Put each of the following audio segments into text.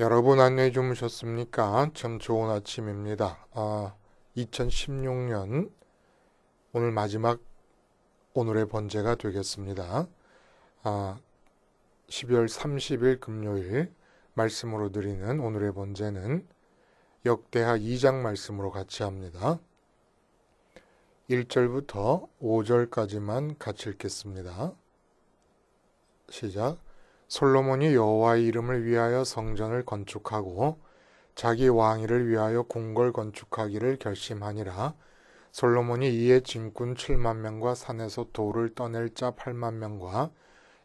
여러분 안녕히 주무셨습니까? 참 좋은 아침입니다. 2016년 오늘 마지막 오늘의 번제가 되겠습니다. 12월 30일 금요일 말씀으로 드리는 오늘의 번제는 역대하 2장 말씀으로 같이 합니다. 1절부터 5절까지만 같이 읽겠습니다. 시작. 솔로몬이 여호와의 이름을 위하여 성전을 건축하고 자기 왕위를 위하여 궁궐 건축하기를 결심하니라. 솔로몬이 이에 진군 7만 명과 산에서 돌을 떠낼 자 8만 명과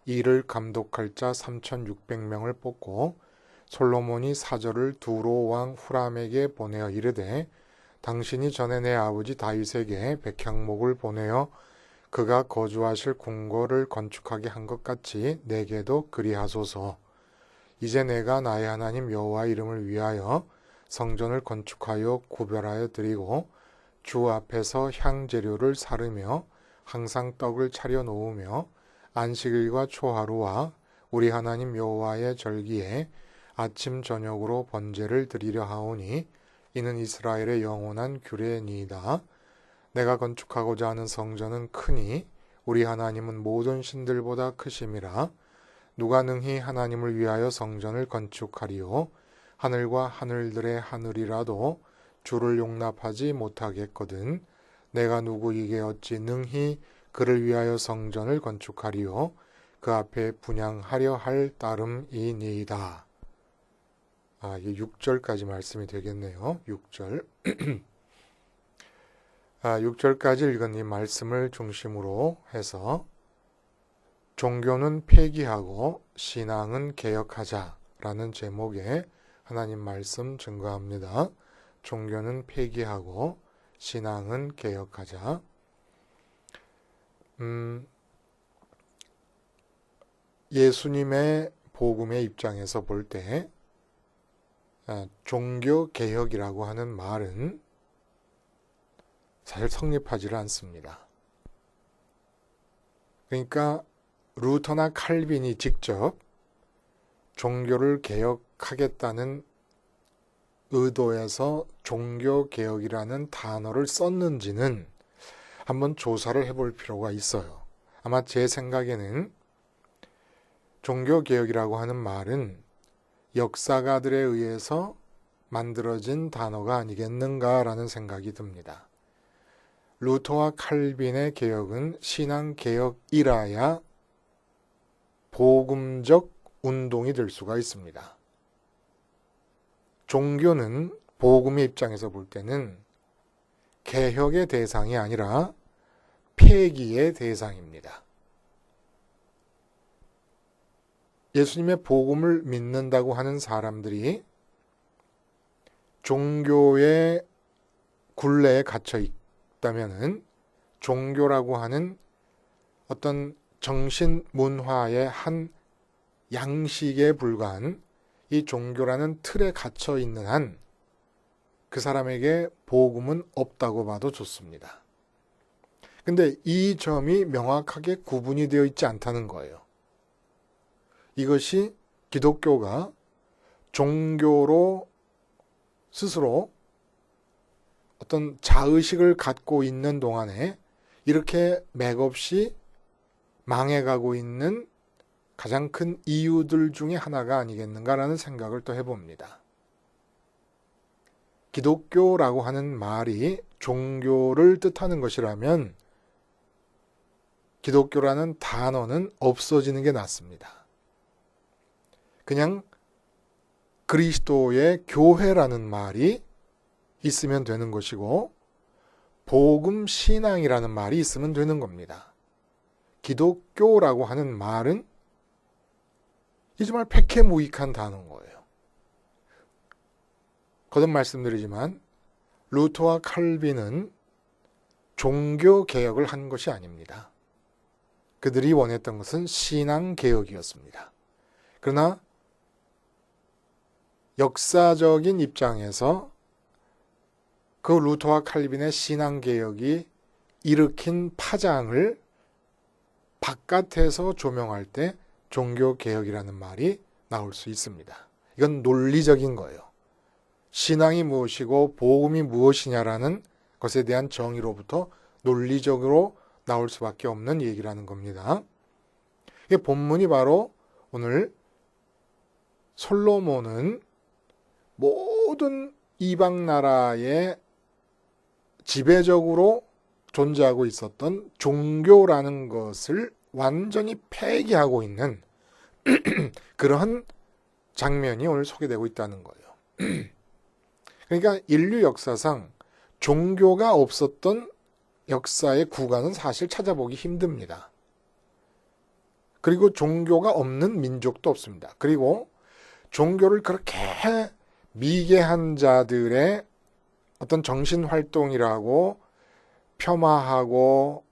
이를 감독할 자 3,600명을 뽑고 솔로몬이 사절을 두로 왕 후람에게 보내어 이르되 당신이 전에 내 아버지 다윗에게 백향목을 보내어 그가 거주하실 궁궐을 건축하게 한 것 같이 내게도 그리하소서. 이제 내가 나의 하나님 여호와 이름을 위하여 성전을 건축하여 구별하여 드리고 주 앞에서 향재료를 사르며 항상 떡을 차려 놓으며 안식일과 초하루와 우리 하나님 여호와의 절기에 아침 저녁으로 번제를 드리려 하오니 이는 이스라엘의 영원한 규례니이다. 내가 건축하고자 하는 성전은 크니 우리 하나님은 모든 신들보다 크심이라. 누가 능히 하나님을 위하여 성전을 건축하리요. 하늘과 하늘들의 하늘이라도 주를 용납하지 못하겠거든. 내가 누구에게 어찌 능히 그를 위하여 성전을 건축하리요. 그 앞에 분향하려 할 따름이니이다. 이게 6절까지 말씀이 되겠네요. 6절. 6절까지 읽은 이 말씀을 중심으로 해서 종교는 폐기하고 신앙은 개혁하자라는 제목의 하나님 말씀 증거합니다. 종교는 폐기하고 신앙은 개혁하자. 예수님의 복음의 입장에서 볼 때 종교 개혁이라고 하는 말은 사실 성립하지를 않습니다. 그러니까 루터나 칼빈이 직접 종교를 개혁하겠다는 의도에서 종교개혁이라는 단어를 썼는지는 한번 조사를 해볼 필요가 있어요. 아마 제 생각에는 종교개혁이라고 하는 말은 역사가들에 의해서 만들어진 단어가 아니겠는가라는 생각이 듭니다. 루터와 칼빈의 개혁은 신앙개혁이라야 복음적 운동이 될 수가 있습니다. 종교는 복음의 입장에서 볼 때는 개혁의 대상이 아니라 폐기의 대상입니다. 예수님의 복음을 믿는다고 하는 사람들이 종교의 굴레에 갇혀 있다면은 종교라고 하는 어떤 정신 문화의 한 양식에 불과한 이 종교라는 틀에 갇혀 있는 한 그 사람에게 복음은 없다고 봐도 좋습니다. 근데 이 점이 명확하게 구분이 되어 있지 않다는 거예요. 이것이 기독교가 종교로 스스로 어떤 자의식을 갖고 있는 동안에 이렇게 맥없이 망해가고 있는 가장 큰 이유들 중에 하나가 아니겠는가라는 생각을 또 해봅니다. 기독교라고 하는 말이 종교를 뜻하는 것이라면 기독교라는 단어는 없어지는 게 낫습니다. 그냥 그리스도의 교회라는 말이 있으면 되는 것이고 복음 신앙이라는 말이 있으면 되는 겁니다. 기독교라고 하는 말은 이 정말 백해무익한 단어인 거예요. 거듭 말씀드리지만 루터와 칼빈은 종교개혁을 한 것이 아닙니다. 그들이 원했던 것은 신앙개혁이었습니다. 그러나 역사적인 입장에서 그 루터와 칼빈의 신앙개혁이 일으킨 파장을 바깥에서 조명할 때 종교개혁이라는 말이 나올 수 있습니다. 이건 논리적인 거예요. 신앙이 무엇이고 복음이 무엇이냐라는 것에 대한 정의로부터 논리적으로 나올 수밖에 없는 얘기라는 겁니다. 이 본문이 바로 오늘 솔로몬은 모든 이방 나라에 지배적으로 존재하고 있었던 종교라는 것을 완전히 폐기하고 있는 그러한 장면이 오늘 소개되고 있다는 거예요. 그러니까 인류 역사상 종교가 없었던 역사의 구간은 사실 찾아보기 힘듭니다. 그리고 종교가 없는 민족도 없습니다. 그리고 종교를 그렇게 미개한 자들의 어떤 정신활동이라고 폄하하고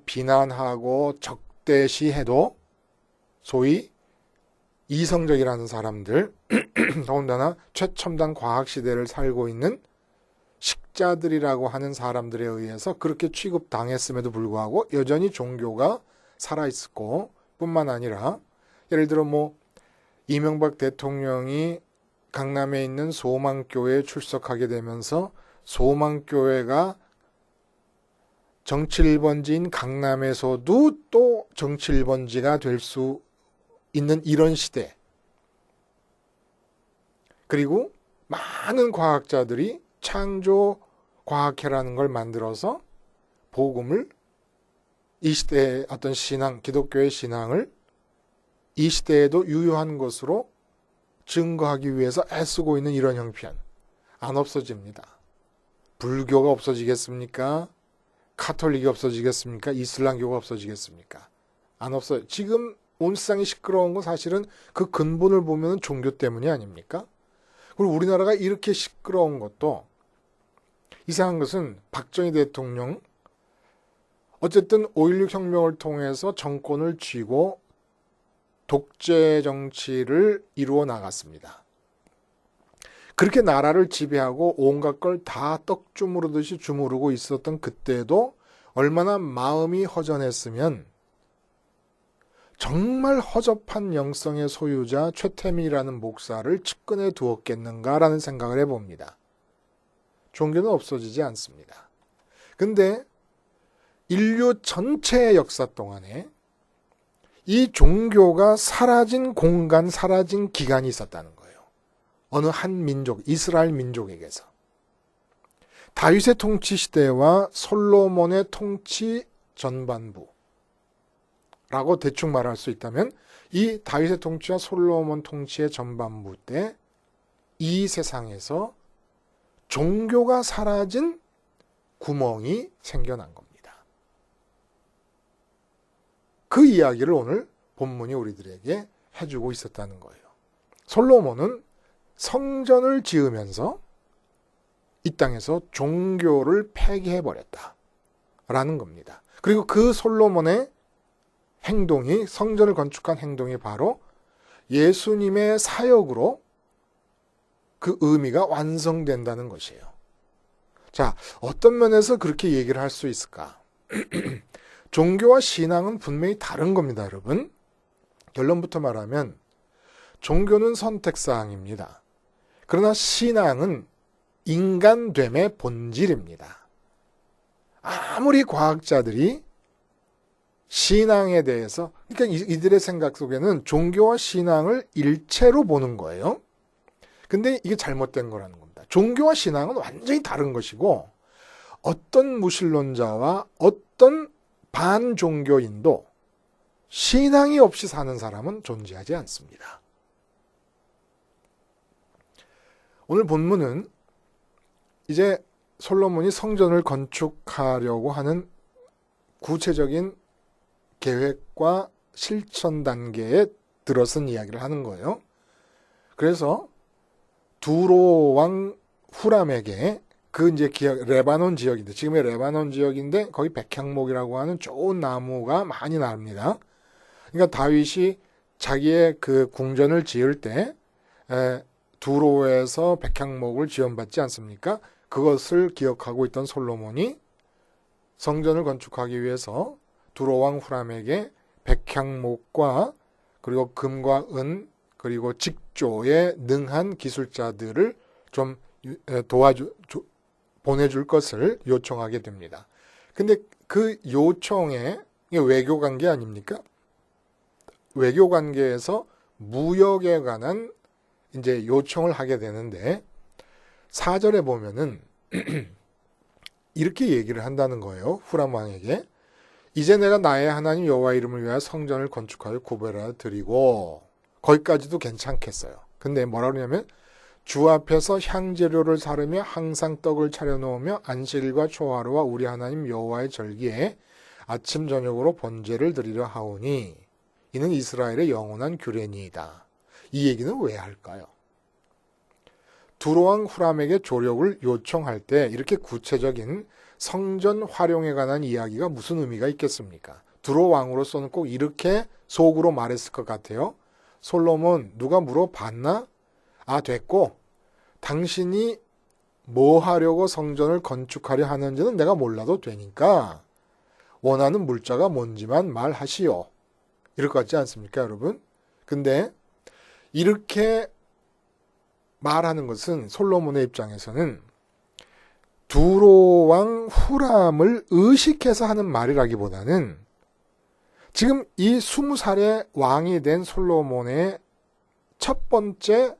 비난하고 적대시해도 소위 이성적이라는 사람들, 더군다나 최첨단 과학시대를 살고 있는 식자들이라고 하는 사람들에 의해서 그렇게 취급당했음에도 불구하고 여전히 종교가 살아있었고 뿐만 아니라 예를 들어 이명박 대통령이 강남에 있는 소망교회에 출석하게 되면서 소망교회가 정치 1번지인 강남에서도 또 정치 1번지가 될 수 있는 이런 시대. 그리고 많은 과학자들이 창조 과학회라는 걸 만들어서 복음을 이 시대의 어떤 신앙, 기독교의 신앙을 이 시대에도 유효한 것으로 증거하기 위해서 애쓰고 있는 이런 형편. 안 없어집니다. 불교가 없어지겠습니까? 카톨릭이 없어지겠습니까? 이슬람교가 없어지겠습니까? 안 없어요. 지금 온 세상이 시끄러운 건 사실은 그 근본을 보면 종교 때문이 아닙니까? 그리고 우리나라가 이렇게 시끄러운 것도 이상한 것은 박정희 대통령 어쨌든 5.16 혁명을 통해서 정권을 쥐고 독재 정치를 이루어 나갔습니다. 그렇게 나라를 지배하고 온갖 걸 다 떡 주무르듯이 주무르고 있었던 그때도 얼마나 마음이 허전했으면 정말 허접한 영성의 소유자 최태민이라는 목사를 측근에 두었겠는가라는 생각을 해봅니다. 종교는 없어지지 않습니다. 근데 인류 전체의 역사 동안에 이 종교가 사라진 공간, 사라진 기간이 있었다는 거예요. 어느 한 민족, 이스라엘 민족에게서. 다윗의 통치 시대와 솔로몬의 통치 전반부 라고 대충 말할 수 있다면 이 다윗의 통치와 솔로몬 통치의 전반부 때 이 세상에서 종교가 사라진 구멍이 생겨난 겁니다. 그 이야기를 오늘 본문이 우리들에게 해주고 있었다는 거예요. 솔로몬은 성전을 지으면서 이 땅에서 종교를 폐기해버렸다라는 겁니다. 그리고 그 솔로몬의 행동이, 성전을 건축한 행동이 바로 예수님의 사역으로 그 의미가 완성된다는 것이에요. 자, 어떤 면에서 그렇게 얘기를 할 수 있을까? 종교와 신앙은 분명히 다른 겁니다, 여러분. 결론부터 말하면 종교는 선택사항입니다. 그러나 신앙은 인간됨의 본질입니다. 아무리 과학자들이 신앙에 대해서, 그러니까 이들의 생각 속에는 종교와 신앙을 일체로 보는 거예요. 근데 이게 잘못된 거라는 겁니다. 종교와 신앙은 완전히 다른 것이고 어떤 무신론자와 어떤 반종교인도 신앙이 없이 사는 사람은 존재하지 않습니다. 오늘 본문은 이제 솔로몬이 성전을 건축하려고 하는 구체적인 계획과 실천 단계에 들어선 이야기를 하는 거예요. 그래서 두로 왕 후람에게 그 이제 레바논 지역인데, 지금의 레바논 지역인데 거기 백향목이라고 하는 좋은 나무가 많이 납니다. 그러니까 다윗이 자기의 그 궁전을 지을 때 두로에서 백향목을 지원받지 않습니까? 그것을 기억하고 있던 솔로몬이 성전을 건축하기 위해서 두로 왕 후람에게 백향목과 그리고 금과 은 그리고 건축조에 능한 기술자들을 좀 보내줄 것을 요청하게 됩니다. 근데 그 요청에 외교 관계 아닙니까? 외교 관계에서 무역에 관한 이제 요청을 하게 되는데 4절에 보면은 이렇게 얘기를 한다는 거예요. 후람 왕에게 이제 내가 나의 하나님 여호와 이름을 위하여 성전을 건축하여 구별하여 드리고 거기까지도 괜찮겠어요. 근데 뭐라 그러냐면 주 앞에서 향재료를 사르며 항상 떡을 차려놓으며 안식일과 초하루와 우리 하나님 여호와의 절기에 아침 저녁으로 번제를 드리려 하오니 이는 이스라엘의 영원한 규례니이다. 이 얘기는 왜 할까요? 두로왕 후람에게 조력을 요청할 때 이렇게 구체적인 성전 활용에 관한 이야기가 무슨 의미가 있겠습니까? 두로왕으로서는 꼭 이렇게 속으로 말했을 것 같아요. 솔로몬 누가 물어봤나? 아, 됐고 당신이 뭐 하려고 성전을 건축하려 하는지는 내가 몰라도 되니까 원하는 물자가 뭔지만 말하시오. 이럴 것 같지 않습니까, 여러분? 근데 이렇게 말하는 것은 솔로몬의 입장에서는 두로왕 후람을 의식해서 하는 말이라기보다는 지금 이 20살의 왕이 된 솔로몬의 첫 번째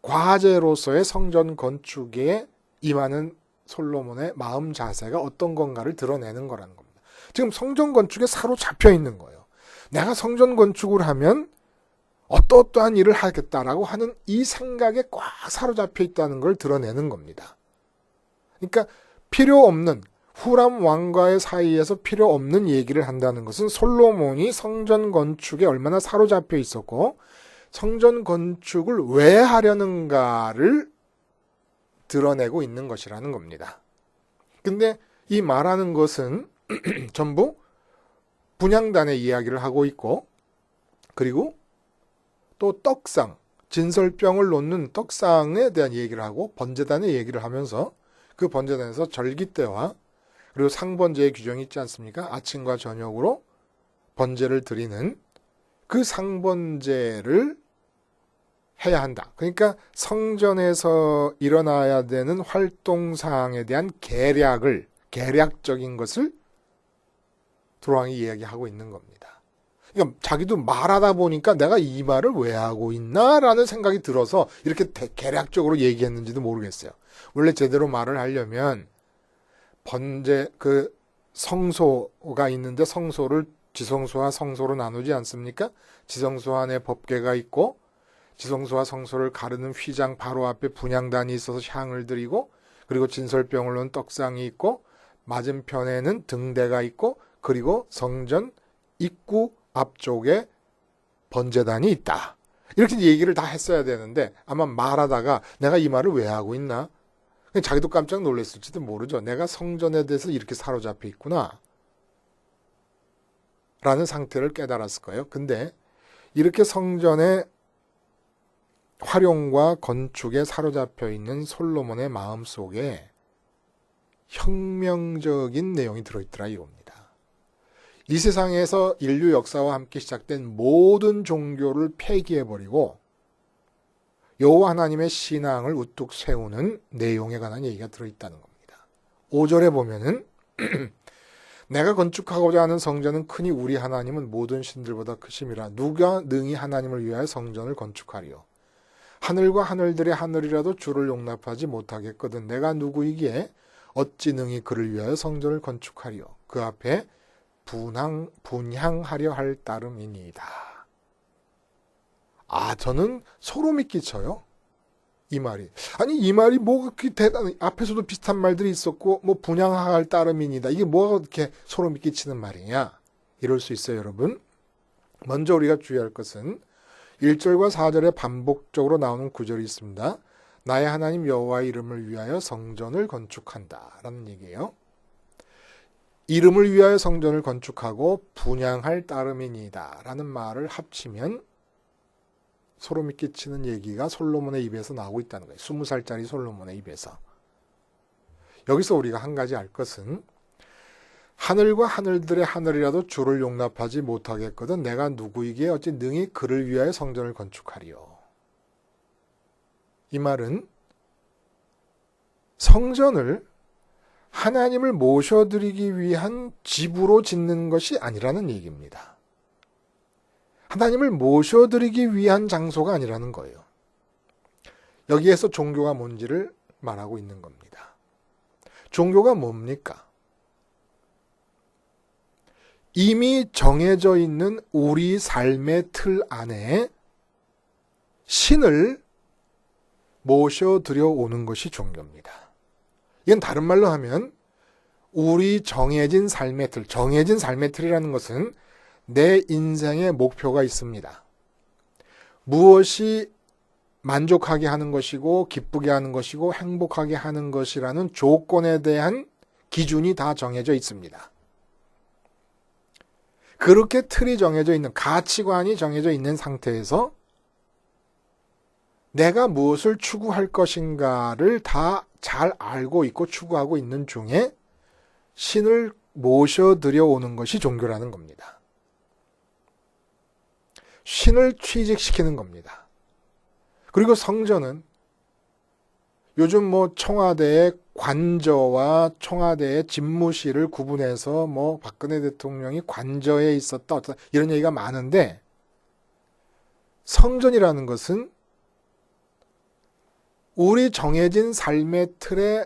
과제로서의 성전 건축에 임하는 솔로몬의 마음 자세가 어떤 건가를 드러내는 거라는 겁니다. 지금 성전 건축에 사로잡혀 있는 거예요. 내가 성전 건축을 하면 어떠한 일을 하겠다라고 하는 이 생각에 꽉 사로잡혀 있다는 걸 드러내는 겁니다. 그러니까 필요 없는 후람 왕과의 사이에서 필요 없는 얘기를 한다는 것은 솔로몬이 성전 건축에 얼마나 사로잡혀 있었고 성전 건축을 왜 하려는가를 드러내고 있는 것이라는 겁니다. 근데 이 말하는 것은 전부 분향단의 이야기를 하고 있고 그리고 또 떡상, 진설병을 놓는 떡상에 대한 얘기를 하고 번제단의 얘기를 하면서 그 번제단에서 절기 때와 그리고 상번제의 규정이 있지 않습니까? 아침과 저녁으로 번제를 드리는 그 상번제를 해야 한다. 그러니까 성전에서 일어나야 되는 활동사항에 대한 계략적인 것을 두로왕이 이야기하고 있는 겁니다. 그러니까 자기도 말하다 보니까 내가 이 말을 왜 하고 있나라는 생각이 들어서 이렇게 계략적으로 얘기했는지도 모르겠어요. 원래 제대로 말을 하려면 번제 성소가 있는데 성소를 지성소와 성소로 나누지 않습니까? 지성소 안에 법궤가 있고 지성소와 성소를 가르는 휘장 바로 앞에 분향단이 있어서 향을 드리고 그리고 진설병을 놓은 떡상이 있고 맞은편에는 등대가 있고 그리고 성전 입구 앞쪽에 번제단이 있다. 이렇게 얘기를 다 했어야 되는데 아마 말하다가 내가 이 말을 왜 하고 있나? 자기도 깜짝 놀랐을지도 모르죠. 내가 성전에 대해서 이렇게 사로잡혀 있구나. 라는 상태를 깨달았을 거예요. 근데 이렇게 성전의 활용과 건축에 사로잡혀 있는 솔로몬의 마음속에 혁명적인 내용이 들어있더라 이겁니다. 이 세상에서 인류 역사와 함께 시작된 모든 종교를 폐기해버리고 여호와 하나님의 신앙을 우뚝 세우는 내용에 관한 얘기가 들어있다는 겁니다. 5절에 보면은 내가 건축하고자 하는 성전은 크니 우리 하나님은 모든 신들보다 크심이라 누가 능히 하나님을 위하여 성전을 건축하리요. 하늘과 하늘들의 하늘이라도 주를 용납하지 못하겠거든 내가 누구이기에 어찌 능히 그를 위하여 성전을 건축하리요. 그 앞에 분향하려 할 따름이니이다. 아, 저는 소름이 끼쳐요. 이 말이. 아니, 이 말이 뭐가 그렇게 앞에서도 비슷한 말들이 있었고, 뭐 분향할 따름이니다. 이게 뭐가 그렇게 소름이 끼치는 말이냐? 이럴 수 있어요, 여러분. 먼저 우리가 주의할 것은 1절과 4절에 반복적으로 나오는 구절이 있습니다. 나의 하나님 여호와의 이름을 위하여 성전을 건축한다. 라는 얘기예요. 이름을 위하여 성전을 건축하고 분향할 따름이니다. 라는 말을 합치면 소름이 끼치는 얘기가 솔로몬의 입에서 나오고 있다는 거예요. 20살짜리 솔로몬의 입에서. 여기서 우리가 한 가지 알 것은 하늘과 하늘들의 하늘이라도 주를 용납하지 못하겠거든 내가 누구이기에 어찌 능히 그를 위하여 성전을 건축하리요. 이 말은 성전을 하나님을 모셔드리기 위한 집으로 짓는 것이 아니라는 얘기입니다. 하나님을 모셔드리기 위한 장소가 아니라는 거예요. 여기에서 종교가 뭔지를 말하고 있는 겁니다. 종교가 뭡니까? 이미 정해져 있는 우리 삶의 틀 안에 신을 모셔드려 오는 것이 종교입니다. 이건 다른 말로 하면 우리 정해진 삶의 틀, 정해진 삶의 틀이라는 것은 내 인생의 목표가 있습니다. 무엇이 만족하게 하는 것이고 기쁘게 하는 것이고 행복하게 하는 것이라는 조건에 대한 기준이 다 정해져 있습니다. 그렇게 틀이 정해져 있는, 가치관이 정해져 있는 상태에서 내가 무엇을 추구할 것인가를 다 잘 알고 있고 추구하고 있는 중에 신을 모셔들여 오는 것이 종교라는 겁니다. 신을 취직시키는 겁니다. 그리고 성전은 요즘 청와대의 관저와 청와대의 집무실을 구분해서 박근혜 대통령이 관저에 있었다 이런 얘기가 많은데, 성전이라는 것은 우리 정해진 삶의 틀에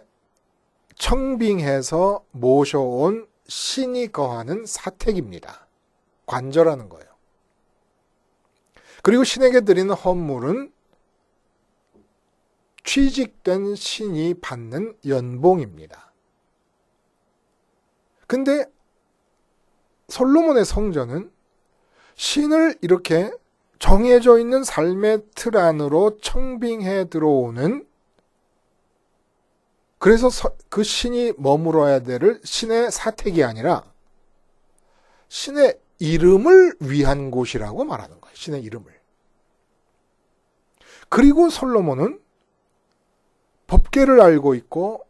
청빙해서 모셔온 신이 거하는 사택입니다. 관저라는 거예요. 그리고 신에게 드리는 헌물은 취직된 신이 받는 연봉입니다. 근데 솔로몬의 성전은 신을 이렇게 정해져 있는 삶의 틀 안으로 청빙해 들어오는, 그래서 그 신이 머물어야 될 신의 사택이 아니라 신의 이름을 위한 곳이라고 말하는 거예요. 신의 이름을. 그리고 솔로몬은 법궤를 알고 있고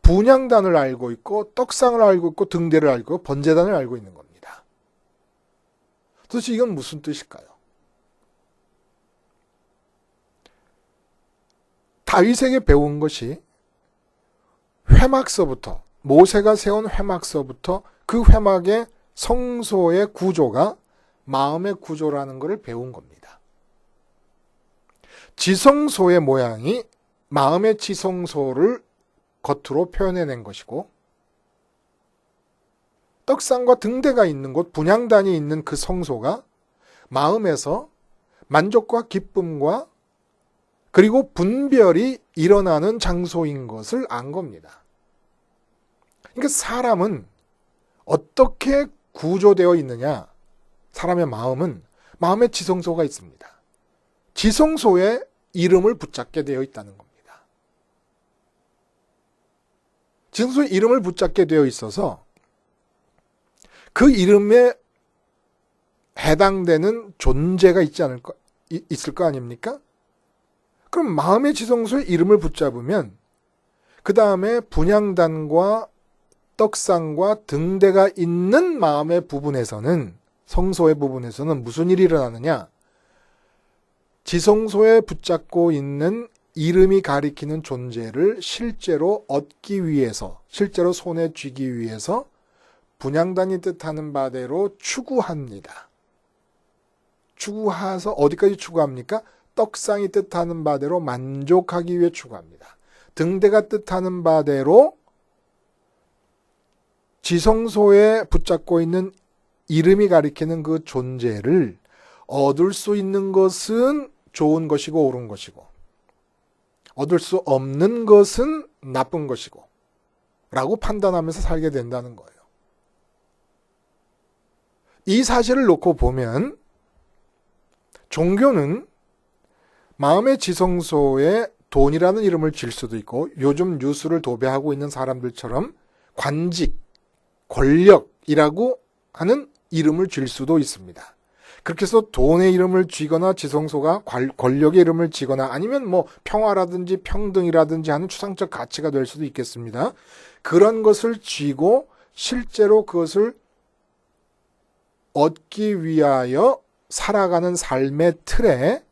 분향단을 알고 있고 떡상을 알고 있고 등대를 알고 있고 번제단을 알고 있는 겁니다. 도대체 이건 무슨 뜻일까요? 다윗에게 배운 것이 회막서부터, 모세가 세운 회막서부터 그 회막의 성소의 구조가 마음의 구조라는 것을 배운 겁니다. 지성소의 모양이 마음의 지성소를 겉으로 표현해낸 것이고, 떡상과 등대가 있는 곳, 분향단이 있는 그 성소가 마음에서 만족과 기쁨과 그리고 분별이 일어나는 장소인 것을 안 겁니다. 그러니까 사람은 어떻게 구조되어 있느냐? 사람의 마음은 마음의 지성소가 있습니다. 지성소에 이름을 붙잡게 되어 있다는 겁니다. 지성소에 이름을 붙잡게 되어 있어서 그 이름에 해당되는 존재가 있을 거 아닙니까? 그럼 마음의 지성소에 이름을 붙잡으면 그 다음에 분향단과 떡상과 등대가 있는 마음의 부분에서는, 성소의 부분에서는 무슨 일이 일어나느냐? 지성소에 붙잡고 있는 이름이 가리키는 존재를 실제로 얻기 위해서, 실제로 손에 쥐기 위해서 분향단이 뜻하는 바대로 추구합니다. 추구해서 어디까지 추구합니까? 떡상이 뜻하는 바대로 만족하기 위해 추구합니다. 등대가 뜻하는 바대로 지성소에 붙잡고 있는 이름이 가리키는 그 존재를 얻을 수 있는 것은 좋은 것이고 옳은 것이고, 얻을 수 없는 것은 나쁜 것이고 라고 판단하면서 살게 된다는 거예요. 이 사실을 놓고 보면 종교는 마음의 지성소에 돈이라는 이름을 질 수도 있고, 요즘 뉴스를 도배하고 있는 사람들처럼 관직, 권력이라고 하는 이름을 줄 수도 있습니다. 그렇게 해서 돈의 이름을 쥐거나 지성소가 권력의 이름을 쥐거나 아니면 평화라든지 평등이라든지 하는 추상적 가치가 될 수도 있겠습니다. 그런 것을 쥐고 실제로 그것을 얻기 위하여 살아가는 삶의 틀에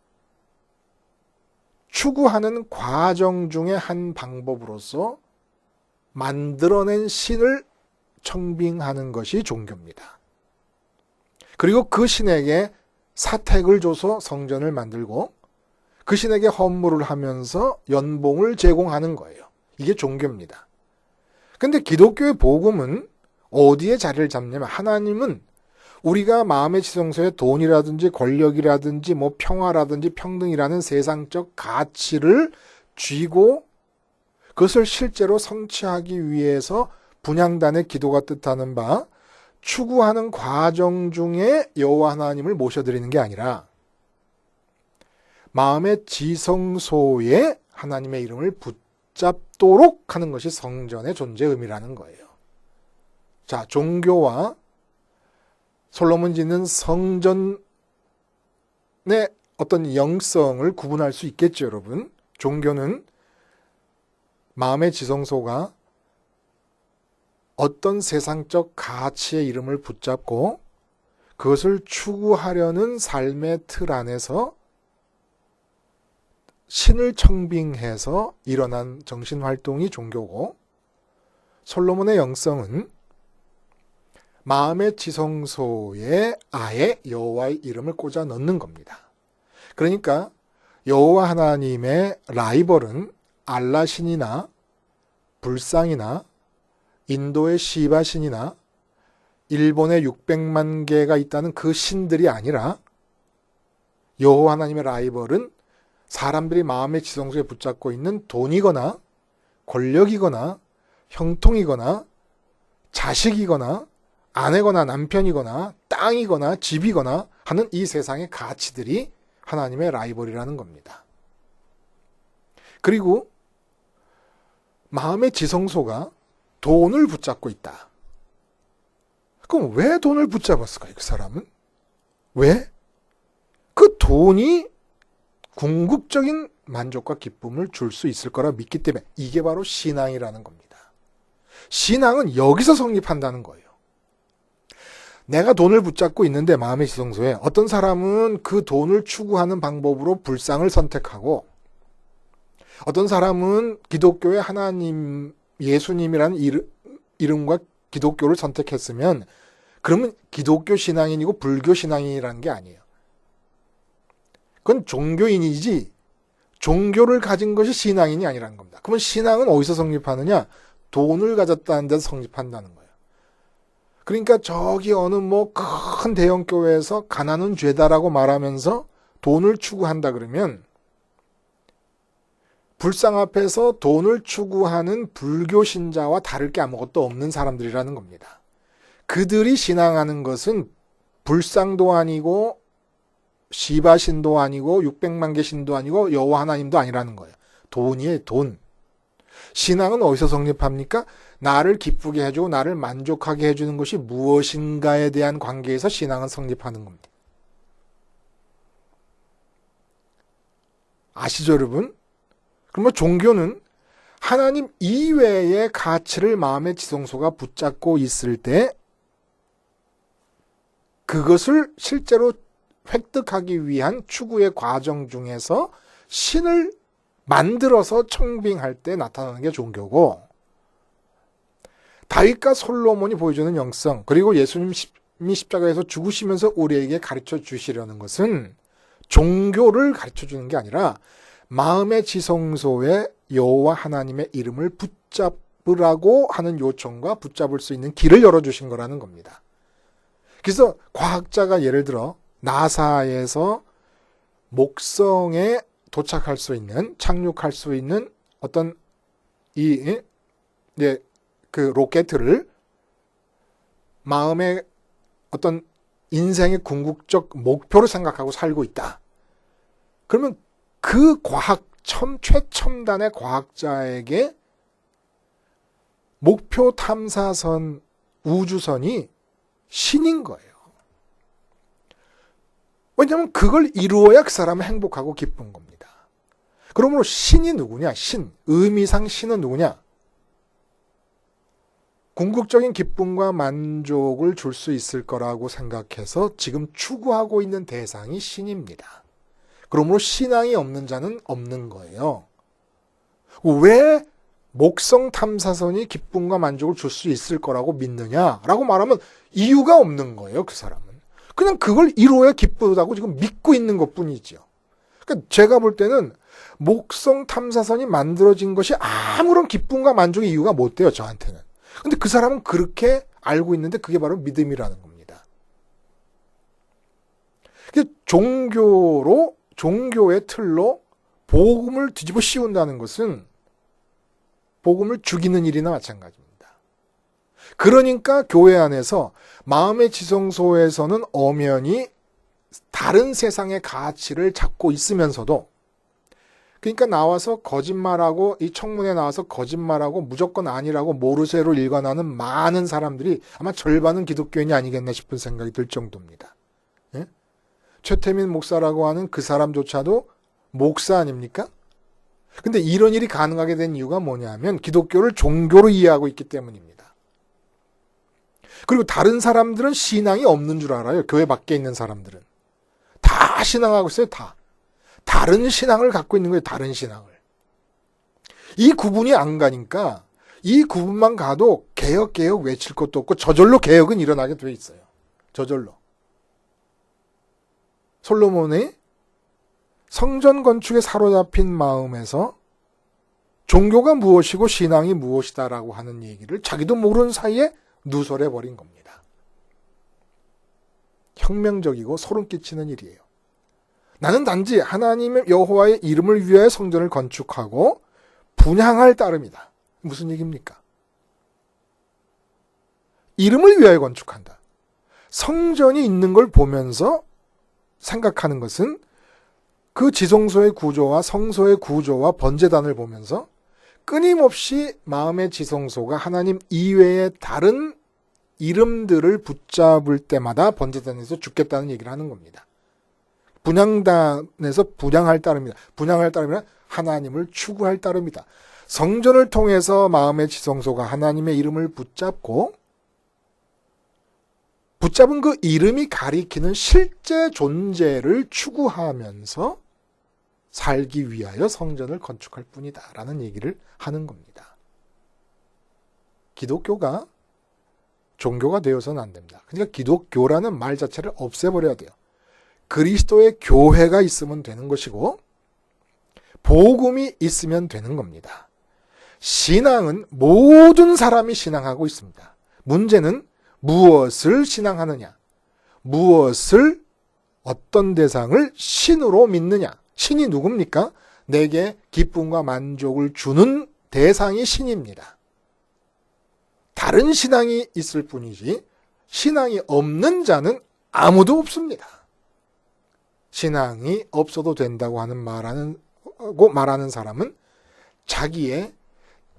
추구하는 과정 중에 한 방법으로서 만들어낸 신을 청빙하는 것이 종교입니다. 그리고 그 신에게 사택을 줘서 성전을 만들고 그 신에게 헌물을 하면서 연봉을 제공하는 거예요. 이게 종교입니다. 근데 기독교의 복음은 어디에 자리를 잡냐면 하나님은 우리가 마음의 지성소에 돈이라든지 권력이라든지 뭐 평화라든지 평등이라는 세상적 가치를 쥐고 그것을 실제로 성취하기 위해서 분향단의 기도가 뜻하는 바 추구하는 과정 중에 여호와 하나님을 모셔드리는 게 아니라 마음의 지성소에 하나님의 이름을 붙잡도록 하는 것이 성전의 존재 의미라는 거예요. 자, 종교와 솔로몬 짓는 성전의 어떤 영성을 구분할 수 있겠죠, 여러분. 종교는 마음의 지성소가 어떤 세상적 가치의 이름을 붙잡고 그것을 추구하려는 삶의 틀 안에서 신을 청빙해서 일어난 정신활동이 종교고, 솔로몬의 영성은 마음의 지성소에 아예 여호와의 이름을 꽂아 넣는 겁니다. 그러니까 여호와 하나님의 라이벌은 알라 신이나 불상이나 인도의 시바 신이나 일본의 600만 개가 있다는 그 신들이 아니라 여호와 하나님의 라이벌은 사람들이 마음의 지성소에 붙잡고 있는 돈이거나 권력이거나 형통이거나 자식이거나 아내거나 남편이거나 땅이거나 집이거나 하는 이 세상의 가치들이 하나님의 라이벌이라는 겁니다. 그리고 마음의 지성소가 돈을 붙잡고 있다. 그럼 왜 돈을 붙잡았을까요, 그 사람은? 왜? 그 돈이 궁극적인 만족과 기쁨을 줄 수 있을 거라 믿기 때문에 이게 바로 신앙이라는 겁니다. 신앙은 여기서 성립한다는 거예요. 내가 돈을 붙잡고 있는데 마음의 지성소에 어떤 사람은 그 돈을 추구하는 방법으로 불상을 선택하고 어떤 사람은 기독교의 하나님, 예수님이라는 이름과 기독교를 선택했으면 그러면 기독교 신앙인이고 불교 신앙인이라는 게 아니에요. 그건 종교인이지 종교를 가진 것이 신앙인이 아니라는 겁니다. 그러면 신앙은 어디서 성립하느냐? 돈을 가졌다는 데서 성립한다는 거예요. 그러니까 저기 어느 뭐 큰 대형 교회에서 가난은 죄다라고 말하면서 돈을 추구한다 그러면 불상 앞에서 돈을 추구하는 불교 신자와 다를 게 아무것도 없는 사람들이라는 겁니다. 그들이 신앙하는 것은 불상도 아니고 시바신도 아니고 600만 개 신도 아니고 여호와 하나님도 아니라는 거예요. 돈이에요, 돈. 신앙은 어디서 성립합니까? 나를 기쁘게 해주고 나를 만족하게 해주는 것이 무엇인가에 대한 관계에서 신앙은 성립하는 겁니다. 아시죠, 여러분? 그러면 종교는 하나님 이외의 가치를 마음의 지성소가 붙잡고 있을 때 그것을 실제로 획득하기 위한 추구의 과정 중에서 신을 만들어서 청빙할 때 나타나는 게 종교고, 다윗과 솔로몬이 보여주는 영성, 그리고 예수님이 십자가에서 죽으시면서 우리에게 가르쳐 주시려는 것은 종교를 가르쳐 주는 게 아니라 마음의 지성소에 여호와 하나님의 이름을 붙잡으라고 하는 요청과 붙잡을 수 있는 길을 열어주신 거라는 겁니다. 그래서 과학자가 예를 들어 나사에서 목성에 도착할 수 있는, 착륙할 수 있는 어떤 그 로켓을 마음의 어떤 인생의 궁극적 목표로 생각하고 살고 있다. 그러면 그 최첨단의 과학자에게 목표 탐사선, 우주선이 신인 거예요. 왜냐하면 그걸 이루어야 그 사람은 행복하고 기쁜 겁니다. 그러므로 신이 누구냐? 신. 의미상 신은 누구냐? 궁극적인 기쁨과 만족을 줄 수 있을 거라고 생각해서 지금 추구하고 있는 대상이 신입니다. 그러므로 신앙이 없는 자는 없는 거예요. 왜 목성 탐사선이 기쁨과 만족을 줄 수 있을 거라고 믿느냐라고 말하면 이유가 없는 거예요. 그 사람은. 그냥 그걸 이루어야 기쁘다고 지금 믿고 있는 것뿐이죠. 그러니까 제가 볼 때는 목성 탐사선이 만들어진 것이 아무런 기쁨과 만족의 이유가 못 돼요. 저한테는. 근데 그 사람은 그렇게 알고 있는데 그게 바로 믿음이라는 겁니다. 종교의 틀로 복음을 뒤집어 씌운다는 것은 복음을 죽이는 일이나 마찬가지입니다. 그러니까 교회 안에서 마음의 지성소에서는 엄연히 다른 세상의 가치를 잡고 있으면서도, 그러니까 나와서 거짓말하고, 이 청문회에 나와서 거짓말하고 무조건 아니라고 모르쇠로 일관하는 많은 사람들이 아마 절반은 기독교인이 아니겠나 싶은 생각이 들 정도입니다. 예? 최태민 목사라고 하는 그 사람조차도 목사 아닙니까? 근데 이런 일이 가능하게 된 이유가 뭐냐면 기독교를 종교로 이해하고 있기 때문입니다. 그리고 다른 사람들은 신앙이 없는 줄 알아요. 교회 밖에 있는 사람들은. 다 신앙하고 있어요. 다. 다른 신앙을 갖고 있는 거예요. 다른 신앙을. 이 구분이 안 가니까 이 구분만 가도 개혁 외칠 것도 없고 저절로 개혁은 일어나게 돼 있어요. 저절로. 솔로몬의 성전 건축에 사로잡힌 마음에서 종교가 무엇이고 신앙이 무엇이다라고 하는 얘기를 자기도 모르는 사이에 누설해 버린 겁니다. 혁명적이고 소름 끼치는 일이에요. 나는 단지 하나님의 여호와의 이름을 위하여 성전을 건축하고 분향할 따름이다. 무슨 얘기입니까? 이름을 위하여 건축한다. 성전이 있는 걸 보면서 생각하는 것은 그 지성소의 구조와 성소의 구조와 번제단을 보면서 끊임없이 마음의 지성소가 하나님 이외의 다른 이름들을 붙잡을 때마다 번제단에서 죽겠다는 얘기를 하는 겁니다. 분향단에서 분향할 따름이다. 분향할 따름이란 하나님을 추구할 따름이다. 성전을 통해서 마음의 지성소가 하나님의 이름을 붙잡고 붙잡은 그 이름이 가리키는 실제 존재를 추구하면서 살기 위하여 성전을 건축할 뿐이다 라는 얘기를 하는 겁니다. 기독교가 종교가 되어서는 안 됩니다. 그러니까 기독교라는 말 자체를 없애버려야 돼요. 그리스도의 교회가 있으면 되는 것이고 복음이 있으면 되는 겁니다. 신앙은 모든 사람이 신앙하고 있습니다. 문제는 무엇을 신앙하느냐, 무엇을 어떤 대상을 신으로 믿느냐. 신이 누굽니까? 내게 기쁨과 만족을 주는 대상이 신입니다. 다른 신앙이 있을 뿐이지 신앙이 없는 자는 아무도 없습니다. 신앙이 없어도 된다고 말하는 사람은 자기의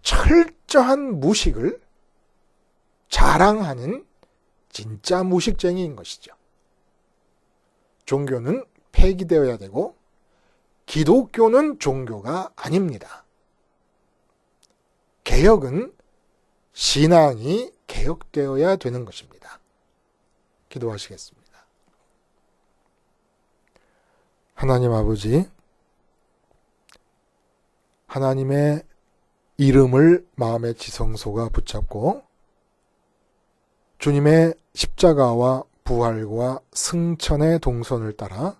철저한 무식을 자랑하는 진짜 무식쟁이인 것이죠. 종교는 폐기되어야 되고 기독교는 종교가 아닙니다. 개혁은 신앙이 개혁되어야 되는 것입니다. 기도하시겠습니다. 하나님 아버지, 하나님의 이름을 마음의 지성소가 붙잡고 주님의 십자가와 부활과 승천의 동선을 따라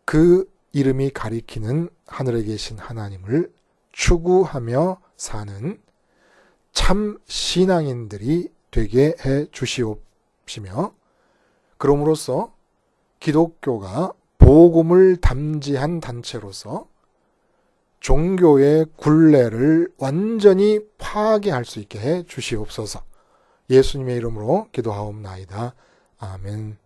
그 이름이 가리키는 하늘에 계신 하나님을 추구하며 사는 참 신앙인들이 되게 해 주시옵시며, 그럼으로써 기독교가 복음을 담지한 단체로서 종교의 굴레를 완전히 파괴할 수 있게 해 주시옵소서. 예수님의 이름으로 기도하옵나이다. 아멘.